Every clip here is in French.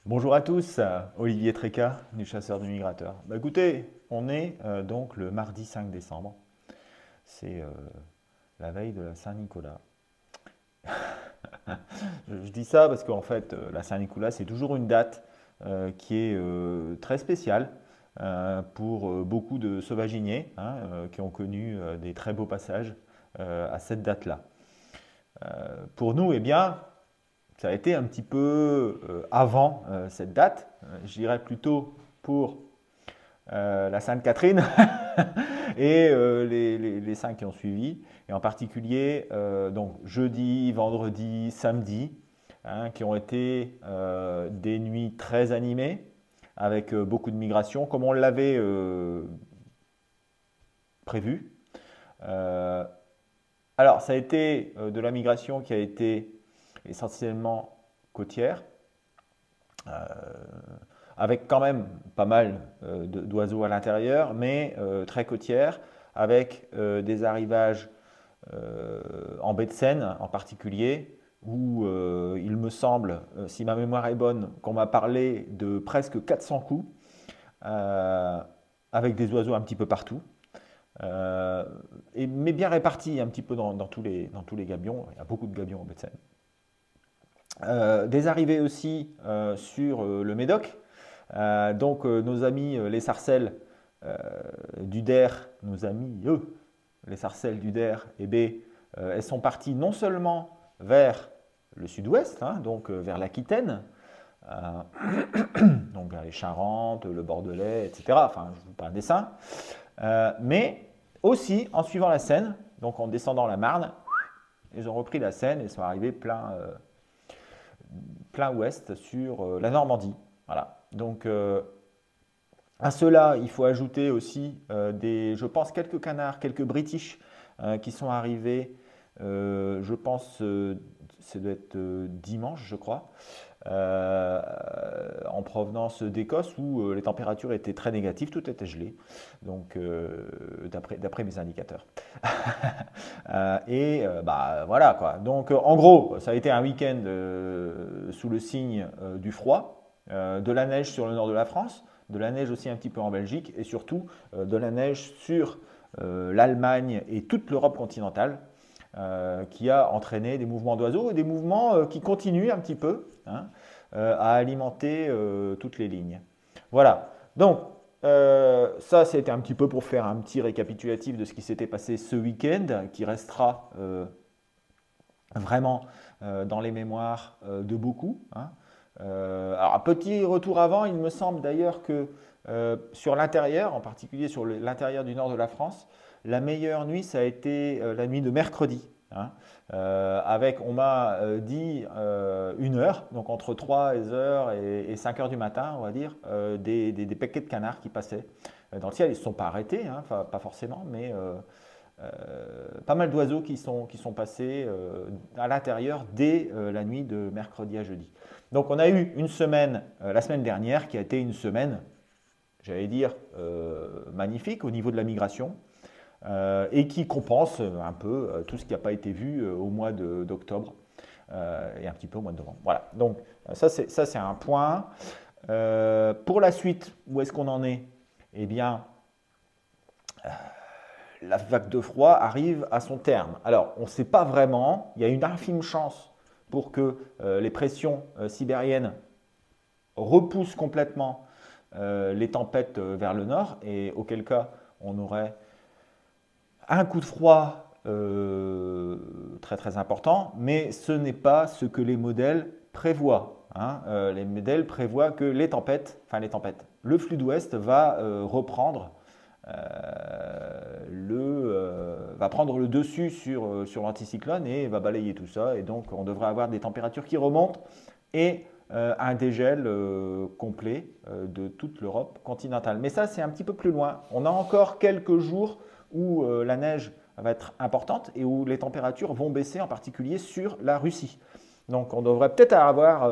Bonjour à tous, Olivier Tréca du Chasseur du Migrateur. Bah, écoutez, on est donc le mardi 5 décembre, c'est la veille de la Saint-Nicolas. Je dis ça parce qu'en fait, la Saint-Nicolas, c'est toujours une date qui est très spéciale pour beaucoup de sauvaginiers hein, qui ont connu des très beaux passages à cette date-là. Pour nous, eh bien, ça a été un petit peu avant cette date, je dirais plutôt pour la Sainte Catherine et les cinq qui ont suivi, et en particulier donc jeudi, vendredi, samedi, hein, qui ont été des nuits très animées, avec beaucoup de migration, comme on l'avait prévu. Euh, alors, ça a été de la migration qui a été essentiellement côtière, euh, avec quand même pas mal d'oiseaux à l'intérieur, mais très côtière, avec des arrivages en baie de Seine en particulier, où il me semble, si ma mémoire est bonne, qu'on m'a parlé de presque 400 coups, euh, avec des oiseaux un petit peu partout. Mais bien répartis un petit peu dans tous les gabions. Il y a beaucoup de gabions en baie de Seine. Des arrivées aussi sur le Médoc. Donc nos amis les sarcelles du DER, nos amis eux, les sarcelles du DER, eh bien, elles sont parties non seulement vers le sud-ouest, hein, donc vers l'Aquitaine, euh, donc vers les Charentes, le Bordelais, etc. Enfin, je vous parle des dessin, mais aussi en suivant la Seine, donc en descendant la Marne, ils ont repris la Seine et sont arrivés plein ouest sur la Normandie. Voilà. Donc à cela, il faut ajouter aussi je pense, quelques canards, quelques British qui sont arrivés, je pense, ça doit être dimanche, je crois, en provenance d'Écosse où les températures étaient très négatives, tout était gelé, donc d'après mes indicateurs. Bah, voilà quoi. Donc en gros, ça a été un week-end sous le signe du froid, de la neige sur le nord de la France, de la neige aussi un petit peu en Belgique et surtout de la neige sur l'Allemagne et toute l'Europe continentale qui a entraîné des mouvements d'oiseaux et des mouvements qui continuent un petit peu hein, à alimenter toutes les lignes. Voilà. Donc, ça, c'était un petit peu pour faire un petit récapitulatif de ce qui s'était passé ce week-end, qui restera vraiment dans les mémoires de beaucoup. Hein. Alors, un petit retour avant, il me semble d'ailleurs que sur l'intérieur, en particulier sur l'intérieur du nord de la France, la meilleure nuit, ça a été la nuit de mercredi. Hein. Avec, on m'a dit, une heure, donc entre 3 heures et 5 heures du matin, on va dire, des paquets de canards qui passaient dans le ciel. Ils ne se sont pas arrêtés, hein, pas forcément, mais pas mal d'oiseaux qui sont passés à l'intérieur dès la nuit de mercredi à jeudi. Donc on a eu une semaine, la semaine dernière, qui a été une semaine, j'allais dire, magnifique au niveau de la migration, et qui compense un peu tout ce qui n'a pas été vu au mois d'octobre et un petit peu au mois de novembre. Voilà, donc ça c'est un point. Pour la suite, où est-ce qu'on en est? Eh bien, la vague de froid arrive à son terme. Alors, on ne sait pas vraiment, il y a une infime chance pour que les pressions sibériennes repoussent complètement les tempêtes vers le nord, et auquel cas on aurait un coup de froid très très important, mais ce n'est pas ce que les modèles prévoient. Hein. Les modèles prévoient que le flux d'ouest va reprendre va prendre le dessus sur l'anticyclone et va balayer tout ça. Et donc, on devrait avoir des températures qui remontent et un dégel complet de toute l'Europe continentale. Mais ça, c'est un petit peu plus loin. On a encore quelques jours où la neige va être importante et où les températures vont baisser, en particulier sur la Russie. Donc, on devrait peut-être avoir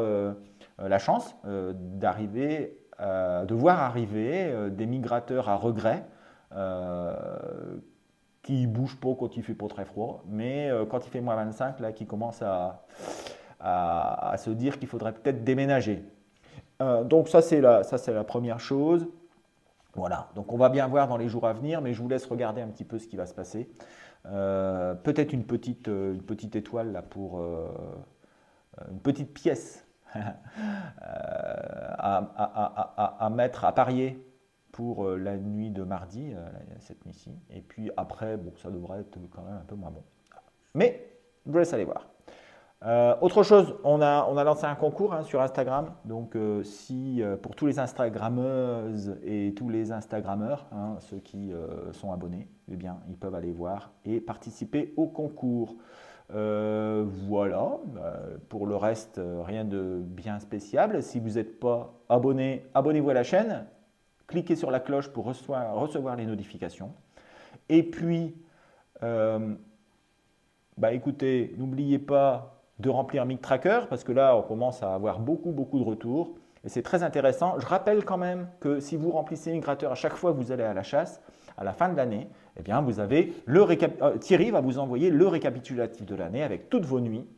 la chance de voir arriver des migrateurs à regret euh, qui ne bougent pas quand il fait pas très froid, mais quand il fait moins 25, là, qui commencent à se dire qu'il faudrait peut-être déménager. Donc ça, c'est la première chose. Voilà, donc on va bien voir dans les jours à venir, mais je vous laisse regarder un petit peu ce qui va se passer. Peut-être une petite étoile là pour une petite pièce à mettre, à parier pour la nuit de mardi, cette nuit-ci. Et puis après, bon, ça devrait être quand même un peu moins bon. Mais je vous laisse aller voir. Autre chose, on a lancé un concours sur Instagram. Donc, si pour tous les Instagrammeuses et tous les Instagrammeurs, ceux qui sont abonnés, eh bien, ils peuvent aller voir et participer au concours. Voilà. Pour le reste, rien de bien spécial. Si vous n'êtes pas abonné, abonnez-vous à la chaîne. Cliquez sur la cloche pour recevoir les notifications. Et puis, écoutez, n'oubliez pas de remplir MicTracker parce que là, on commence à avoir beaucoup de retours et c'est très intéressant. Je rappelle quand même que si vous remplissez MicTracker à chaque fois que vous allez à la chasse, à la fin de l'année, eh bien, vous avez Thierry va vous envoyer le récapitulatif de l'année avec toutes vos nuits,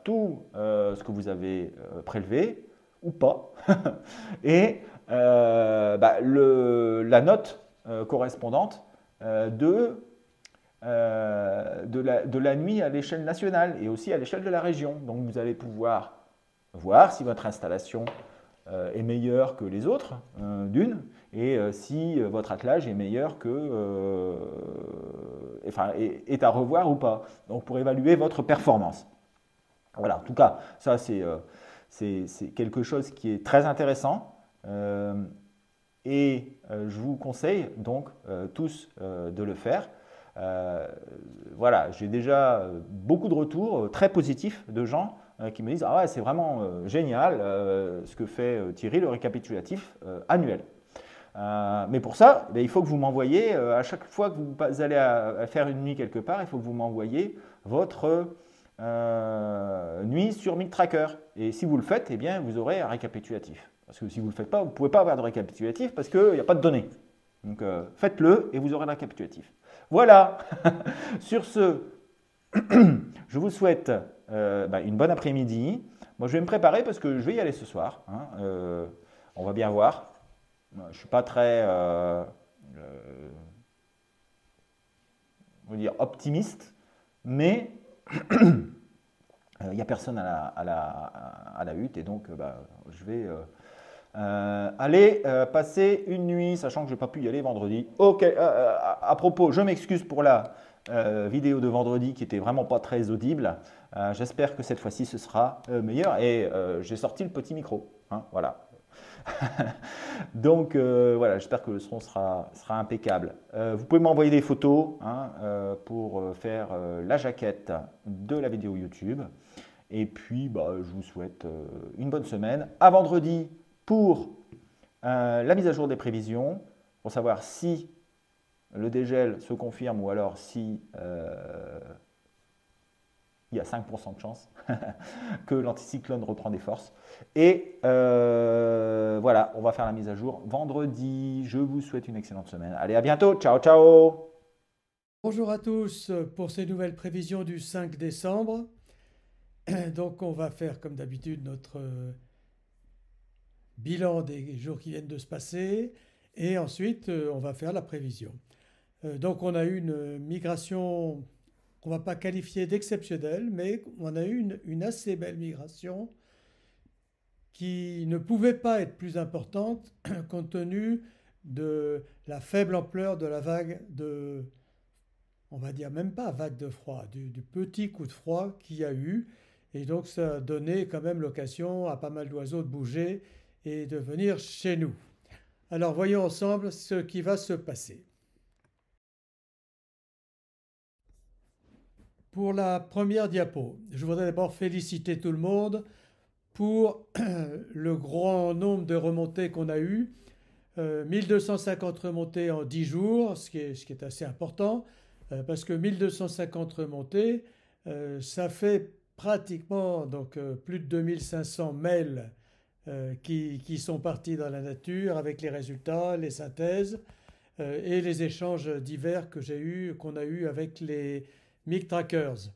tout ce que vous avez prélevé ou pas, et la note correspondante de la nuit à l'échelle nationale et aussi à l'échelle de la région. Donc vous allez pouvoir voir si votre installation est meilleure que les autres, d'une, et si votre attelage est meilleur est à revoir ou pas. Donc pour évaluer votre performance. Voilà, en tout cas, ça c'est quelque chose qui est très intéressant. Et je vous conseille donc tous de le faire. Voilà, j'ai déjà beaucoup de retours très positifs de gens qui me disent « Ah ouais, c'est vraiment génial ce que fait Thierry, le récapitulatif annuel. » Mais pour ça, il faut que vous m'envoyiez, à chaque fois que vous allez à faire une nuit quelque part, il faut que vous m'envoyiez votre nuit sur MicTracker. Et si vous le faites, eh bien, vous aurez un récapitulatif. Parce que si vous ne le faites pas, vous ne pouvez pas avoir de récapitulatif parce qu'il n'y a pas de données. Donc faites-le et vous aurez le récapitulatif. Voilà. Sur ce, je vous souhaite une bonne après-midi. Moi, je vais me préparer parce que je vais y aller ce soir. On va bien voir. Je ne suis pas très optimiste, mais il n'y a personne à la hutte et donc je vais aller passer une nuit, sachant que je n'ai pas pu y aller vendredi. Ok, à propos, je m'excuse pour la vidéo de vendredi qui était vraiment pas très audible. J'espère que cette fois-ci ce sera meilleur et j'ai sorti le petit micro. Voilà. Donc voilà, j'espère que le son sera impeccable. Vous pouvez m'envoyer des photos pour faire la jaquette de la vidéo YouTube. Et puis, je vous souhaite une bonne semaine. À vendredi pour la mise à jour des prévisions, pour savoir si le dégel se confirme ou alors si il y a 5% de chance que l'anticyclone reprend des forces. Et voilà, on va faire la mise à jour vendredi. Je vous souhaite une excellente semaine. Allez, à bientôt. Ciao, ciao. Bonjour à tous pour ces nouvelles prévisions du 5 décembre. Donc on va faire comme d'habitude notre bilan des jours qui viennent de se passer et ensuite on va faire la prévision. Donc on a eu une migration qu'on ne va pas qualifier d'exceptionnelle, mais on a eu une assez belle migration qui ne pouvait pas être plus importante compte tenu de la faible ampleur de la vague de, on va dire même pas vague de froid, du petit coup de froid qu'il y a eu. Et donc ça a donné quand même l'occasion à pas mal d'oiseaux de bouger et de venir chez nous. Alors voyons ensemble ce qui va se passer. Pour la première diapo, je voudrais d'abord féliciter tout le monde pour le grand nombre de remontées qu'on a eues. 1250 remontées en 10 jours, ce qui est assez important, parce que 1250 remontées, ça fait pratiquement donc, plus de 2500 mails qui sont partis dans la nature avec les résultats, les synthèses et les échanges divers qu'on a eu avec les MicTrackers.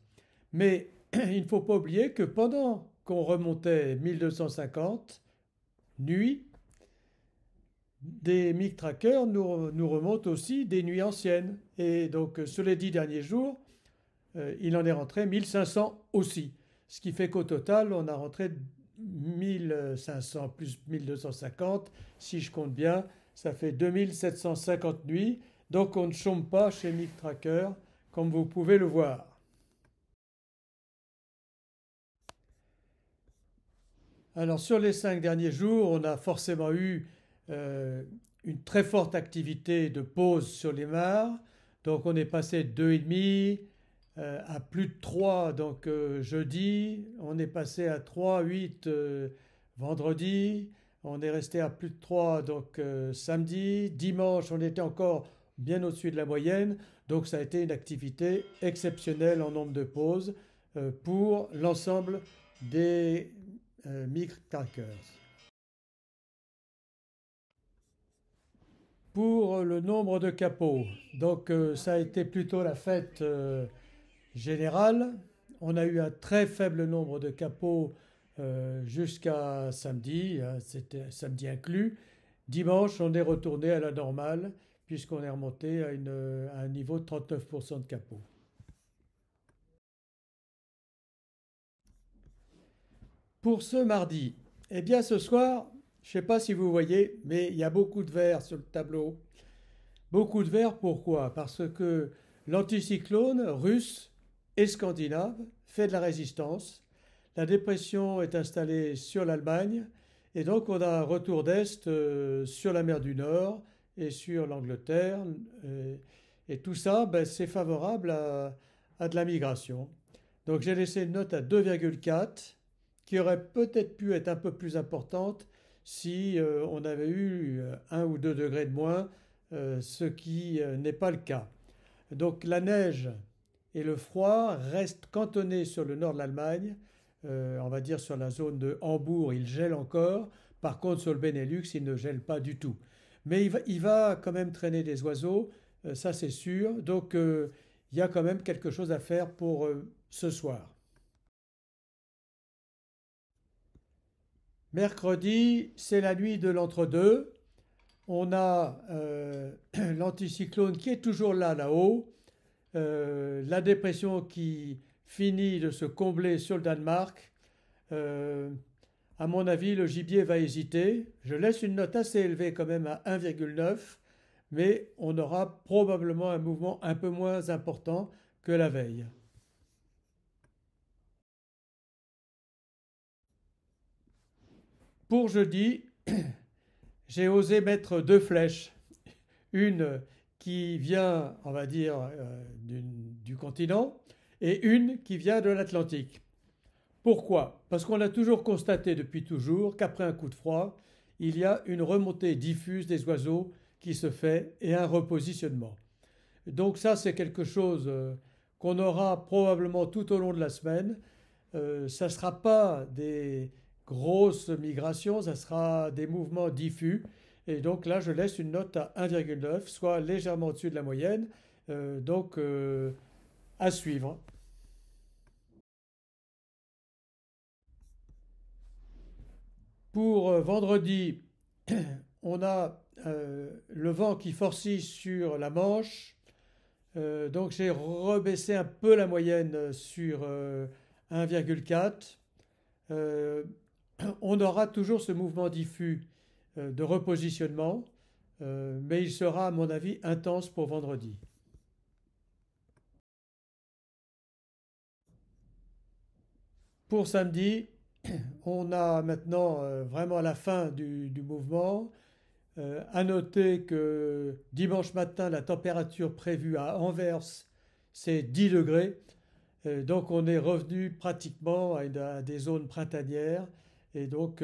Mais il ne faut pas oublier que pendant qu'on remontait 1250, nuits, des MIG trackers nous remontent aussi des nuits anciennes. Et donc sur les 10 derniers jours, il en est rentré 1500 aussi. Ce qui fait qu'au total, on a rentré 1500 plus 1250. Si je compte bien, ça fait 2750 nuits. Donc on ne chôme pas chez MIG Tracker, comme vous pouvez le voir. Alors sur les 5 derniers jours, on a forcément eu une très forte activité de pause sur les mares. Donc on est passé de 2,5 à plus de 3 donc jeudi, on est passé à 3, 8 vendredi, on est resté à plus de 3 donc samedi, dimanche on était encore bien au-dessus de la moyenne, donc ça a été une activité exceptionnelle en nombre de pauses pour l'ensemble des MIG trackers. Pour le nombre de capots, donc ça a été plutôt la fête générale. On a eu un très faible nombre de capots jusqu'à samedi, c'était samedi inclus. Dimanche, on est retourné à la normale puisqu'on est remonté à un niveau de 39% de capots. Pour ce mardi, eh bien ce soir, je ne sais pas si vous voyez, mais il y a beaucoup de vert sur le tableau. Beaucoup de vert, pourquoi? Parce que l'anticyclone russe et scandinave fait de la résistance. La dépression est installée sur l'Allemagne et donc on a un retour d'Est sur la mer du Nord et sur l'Angleterre. Et tout ça, ben, c'est favorable à de la migration. Donc j'ai laissé une note à 2,4 qui aurait peut-être pu être un peu plus importante si on avait eu 1 ou 2 degrés de moins, ce qui n'est pas le cas. Donc la neige et le froid restent cantonnés sur le nord de l'Allemagne. On va dire sur la zone de Hambourg, il gèle encore. Par contre, sur le Benelux, il ne gèle pas du tout. Mais il va quand même traîner des oiseaux, ça c'est sûr. Donc il y a quand même quelque chose à faire pour ce soir. Mercredi, c'est la nuit de l'entre-deux. On a l'anticyclone qui est toujours là-haut. La dépression qui finit de se combler sur le Danemark. À mon avis, le gibier va hésiter. Je laisse une note assez élevée quand même à 1,9, mais on aura probablement un mouvement un peu moins important que la veille. Pour jeudi, j'ai osé mettre 2 flèches. Une qui vient, on va dire, du continent et une qui vient de l'Atlantique. Pourquoi? Parce qu'on a toujours constaté depuis toujours qu'après un coup de froid, il y a une remontée diffuse des oiseaux qui se fait et un repositionnement. Donc ça, c'est quelque chose qu'on aura probablement tout au long de la semaine. Ça ne sera pas des grosses migrations, ça sera des mouvements diffus. Et donc là, je laisse une note à 1,9, soit légèrement au-dessus de la moyenne. Donc à suivre. Pour vendredi, on a le vent qui forcit sur la Manche. Donc j'ai rebaissé un peu la moyenne sur 1,4. On aura toujours ce mouvement diffus de repositionnement, mais il sera à mon avis intense pour vendredi. Pour samedi, on a maintenant vraiment la fin du mouvement. À noter que dimanche matin, la température prévue à Anvers, c'est 10 degrés. Donc on est revenu pratiquement à des zones printanières. Et donc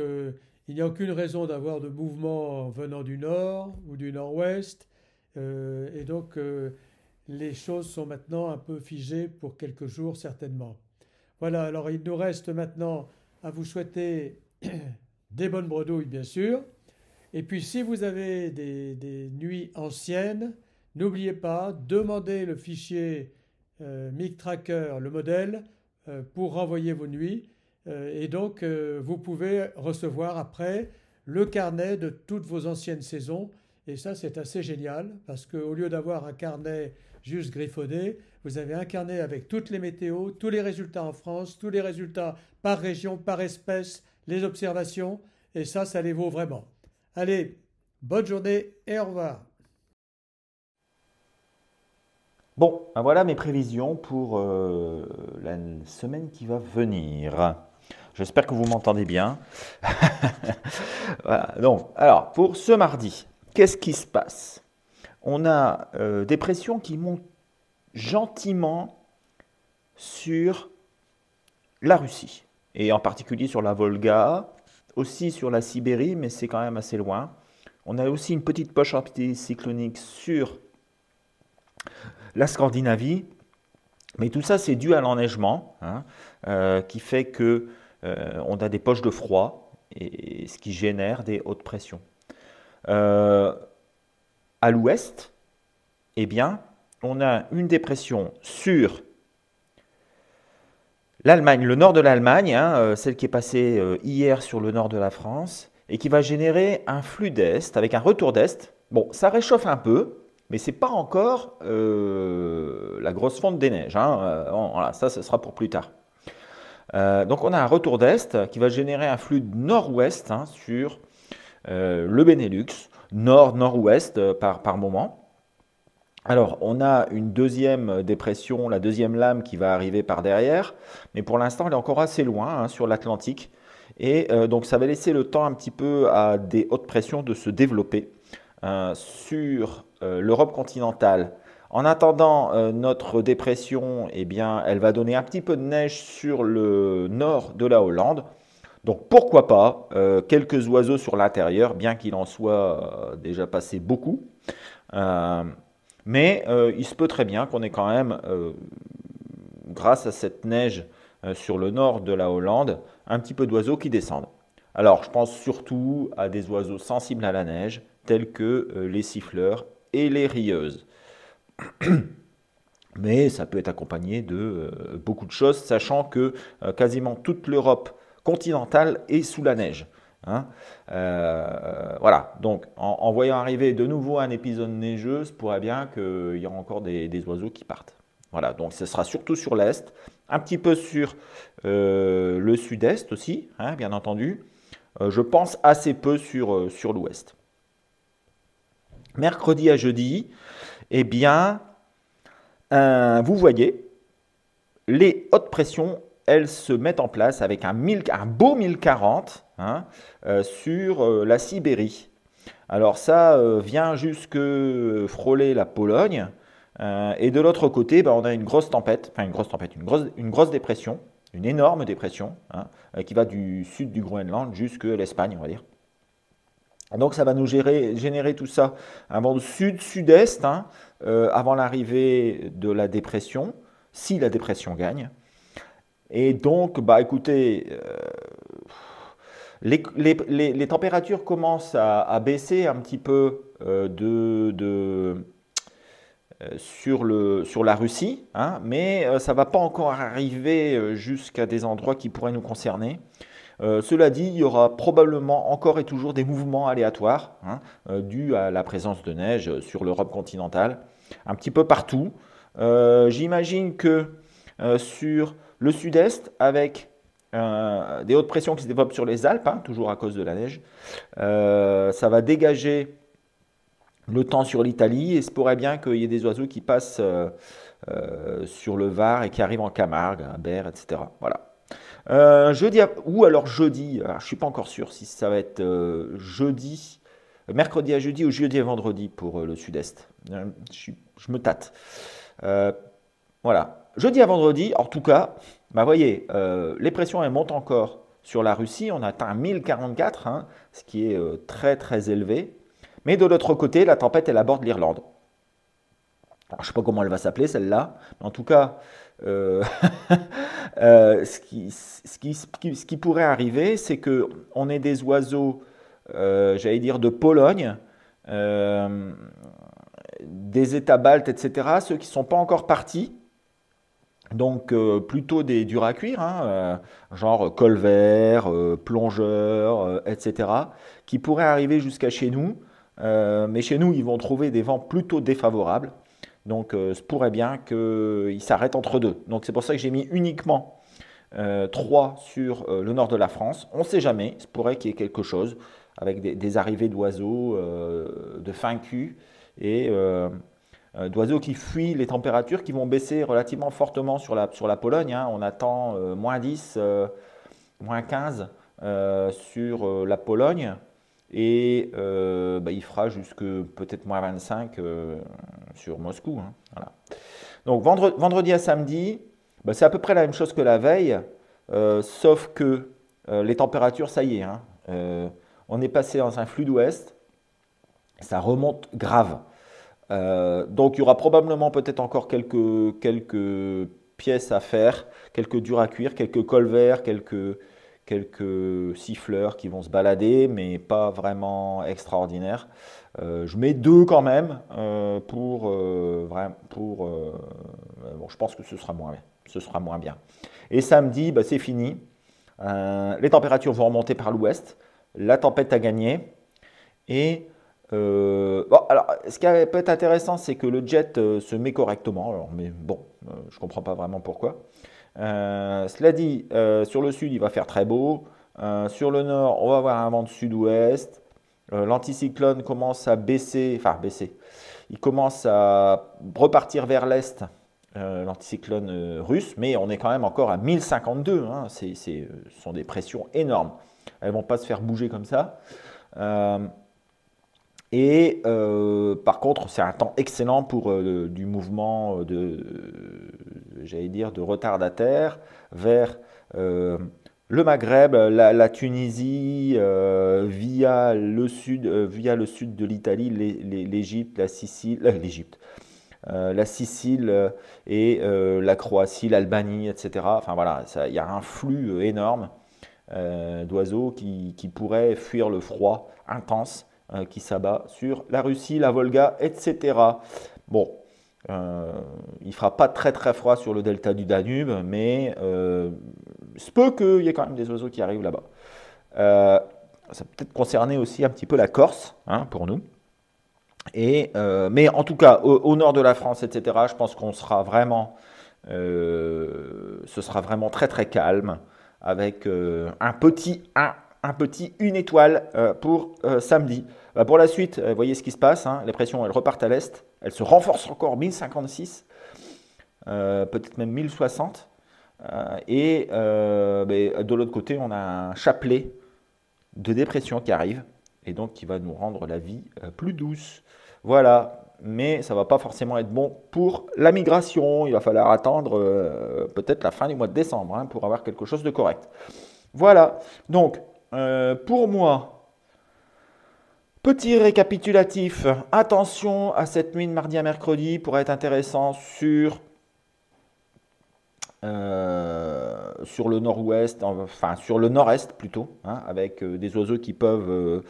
il n'y a aucune raison d'avoir de mouvement venant du nord ou du nord-ouest. Et donc les choses sont maintenant un peu figées pour quelques jours certainement. Voilà, alors il nous reste maintenant à vous souhaiter des bonnes bredouilles bien sûr. Et puis si vous avez des nuits anciennes, n'oubliez pas, demandez le fichier MIG Tracker, le modèle, pour renvoyer vos nuits. Et donc vous pouvez recevoir après le carnet de toutes vos anciennes saisons. Et ça, c'est assez génial parce qu'au lieu d'avoir un carnet juste griffonné, vous avez un carnet avec toutes les météos, tous les résultats en France, tous les résultats par région, par espèce, les observations. Et ça les vaut vraiment. Allez, bonne journée et au revoir. Bon, ben voilà mes prévisions pour la semaine qui va venir. J'espère que vous m'entendez bien. Voilà, donc, alors, pour ce mardi, qu'est-ce qui se passe? On a des pressions qui montent gentiment sur la Russie, et en particulier sur la Volga, aussi sur la Sibérie, mais c'est quand même assez loin. On a aussi une petite poche anticyclonique sur la Scandinavie, mais tout ça c'est dû à l'enneigement, hein, qui fait que on a des poches de froid, et ce qui génère des hautes pressions. Euh, à l'ouest, eh bien, on a une dépression sur l'Allemagne, le nord de l'Allemagne, hein, celle qui est passée hier sur le nord de la France, et qui va générer un flux d'est avec un retour d'est. Bon, ça réchauffe un peu, mais c'est pas encore la grosse fonte des neiges, hein. Voilà, ça, ce sera pour plus tard. Donc on a un retour d'est qui va générer un flux nord-ouest, hein, sur le Benelux, nord-nord-ouest par moment. Alors, on a une deuxième dépression, la deuxième lame qui va arriver par derrière, mais pour l'instant, elle est encore assez loin, hein, sur l'Atlantique. Et donc, ça va laisser le temps un petit peu à des hautes pressions de se développer sur l'Europe continentale. En attendant, notre dépression, eh bien, elle va donner un petit peu de neige sur le nord de la Hollande. Donc, pourquoi pas quelques oiseaux sur l'intérieur, bien qu'il en soit déjà passé beaucoup. Euh, mais il se peut très bien qu'on ait quand même, grâce à cette neige sur le nord de la Hollande, un petit peu d'oiseaux qui descendent. Alors, je pense surtout à des oiseaux sensibles à la neige, tels que les siffleurs et les rieuses. Mais ça peut être accompagné de beaucoup de choses, sachant que quasiment toute l'Europe continentale est sous la neige, hein. Voilà, donc en voyant arriver de nouveau un épisode neigeux, il pourrait bien qu'il y ait encore des oiseaux qui partent. Voilà, donc ce sera surtout sur l'est, un petit peu sur le sud-est aussi, hein, bien entendu. Je pense assez peu sur l'ouest. Mercredi à jeudi, eh bien, vous voyez, les hautes pressions, elles se mettent en place avec un beau 1040, hein, sur la Sibérie. Alors ça vient jusque frôler la Pologne. Et de l'autre côté, on a une grosse tempête, enfin une grosse dépression, une énorme dépression, hein, qui va du sud du Groenland jusqu'à l'Espagne, on va dire. Donc ça va nous générer tout ça avant le sud-sud-est, hein, avant l'arrivée de la dépression, si la dépression gagne. Et donc, écoutez, les températures commencent à baisser un petit peu sur la Russie, hein, mais ça ne va pas encore arriver jusqu'à des endroits qui pourraient nous concerner. Cela dit, il y aura probablement encore et toujours des mouvements aléatoires, hein, dus à la présence de neige sur l'Europe continentale, un petit peu partout. J'imagine que sur le sud-est, avec des hautes pressions qui se développent sur les Alpes, hein, toujours à cause de la neige, ça va dégager le temps sur l'Italie, et il se pourrait bien qu'il y ait des oiseaux qui passent sur le Var et qui arrivent en Camargue, à Berre, etc. Voilà. Ou alors jeudi, alors je ne suis pas encore sûr si ça va être mercredi à jeudi ou jeudi à vendredi pour le sud-est. Je me tâte. Voilà. Jeudi à vendredi, en tout cas, voyez, les pressions elles montent encore sur la Russie. On atteint 1044, hein, ce qui est très très élevé. Mais de l'autre côté, la tempête elle aborde l'Irlande. Alors, je ne sais pas comment elle va s'appeler celle-là, mais en tout cas, ce qui pourrait arriver, c'est qu'on ait des oiseaux, j'allais dire, de Pologne, des États baltes, etc., ceux qui ne sont pas encore partis, Donc plutôt des durs à cuire, hein, genre colvert, plongeur, etc., qui pourraient arriver jusqu'à chez nous. Mais chez nous, ils vont trouver des vents plutôt défavorables. Donc ce pourrait bien qu'ils s'arrêtent entre deux. Donc c'est pour ça que j'ai mis uniquement 3 sur le nord de la France. On ne sait jamais, il pourrait qu'il y ait quelque chose avec des arrivées d'oiseaux de fin cul et d'oiseaux qui fuient les températures qui vont baisser relativement fortement sur la Pologne, hein. On attend moins 10, moins 15 sur la Pologne et il fera jusque peut-être moins 25 sur Moscou, hein. Voilà. Donc vendredi à samedi, c'est à peu près la même chose que la veille, sauf que les températures, ça y est, hein, on est passé dans un flux d'ouest, ça remonte grave. Donc il y aura probablement peut-être encore quelques pièces à faire, quelques durs à cuire, quelques colverts, quelques siffleurs qui vont se balader, mais pas vraiment extraordinaires. Je mets 2 quand même bon, je pense que ce sera moins bien. Et samedi, c'est fini. Les températures vont remonter par l'ouest. La tempête a gagné. Et bon, alors, ce qui peut être intéressant, c'est que le jet se met correctement. Alors, mais bon, je ne comprends pas vraiment pourquoi. Cela dit, sur le sud, il va faire très beau. Sur le nord, on va avoir un vent de sud-ouest. L'anticyclone commence à baisser, il commence à repartir vers l'est, l'anticyclone russe, mais on est quand même encore à 1052, hein. Ce sont des pressions énormes. Elles ne vont pas se faire bouger comme ça. Par contre, c'est un temps excellent pour du mouvement j'allais dire, de retardataires vers le Maghreb, la Tunisie, via le sud de l'Italie, l'Égypte, la Sicile et la Croatie, l'Albanie, etc. Enfin voilà, il y a un flux énorme d'oiseaux qui pourraient fuir le froid intense qui s'abat sur la Russie, la Volga, etc. Bon, il ne fera pas très très froid sur le delta du Danube, mais il se peut qu'il y ait quand même des oiseaux qui arrivent là-bas. Ça peut peut-être concerner aussi un petit peu la Corse, hein, pour nous. Mais en tout cas, au nord de la France, etc., je pense qu'on sera vraiment, ce sera vraiment très très calme, avec une étoile pour samedi. Pour la suite, vous voyez ce qui se passe, hein, les pressions elles repartent à l'est, elles se renforcent encore 1056, peut-être même 1060. De l'autre côté, on a un chapelet de dépression qui arrive et donc qui va nous rendre la vie plus douce. Voilà, mais ça ne va pas forcément être bon pour la migration. Il va falloir attendre peut-être la fin du mois de décembre, hein, pour avoir quelque chose de correct. Voilà, donc pour moi, petit récapitulatif, attention à cette nuit de mardi à mercredi pour être intéressant sur le nord-ouest, enfin sur le nord-est plutôt, hein, avec des oiseaux qui peuvent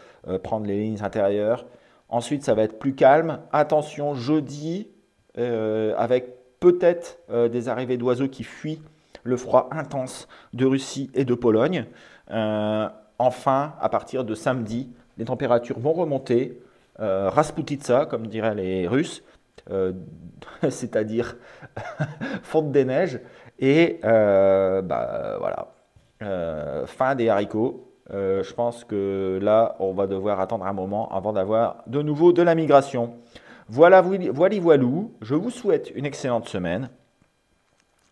prendre les lignes intérieures. Ensuite, ça va être plus calme. Attention, jeudi, avec peut-être des arrivées d'oiseaux qui fuient le froid intense de Russie et de Pologne. Enfin, à partir de samedi, les températures vont remonter. Rasputitsa, comme diraient les Russes, c'est-à-dire fonte des neiges. Et voilà, fin des haricots. Je pense que là, on va devoir attendre un moment avant d'avoir de nouveau de la migration. Voilà, voilou. Je vous souhaite une excellente semaine.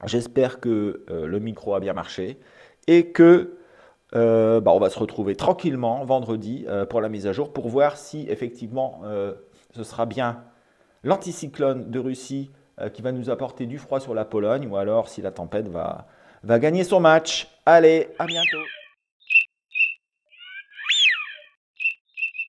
J'espère que le micro a bien marché et que on va se retrouver tranquillement vendredi pour la mise à jour pour voir si effectivement ce sera bien l'anticyclone de Russie qui va nous apporter du froid sur la Pologne ou alors si la tempête va gagner son match. Allez, à bientôt.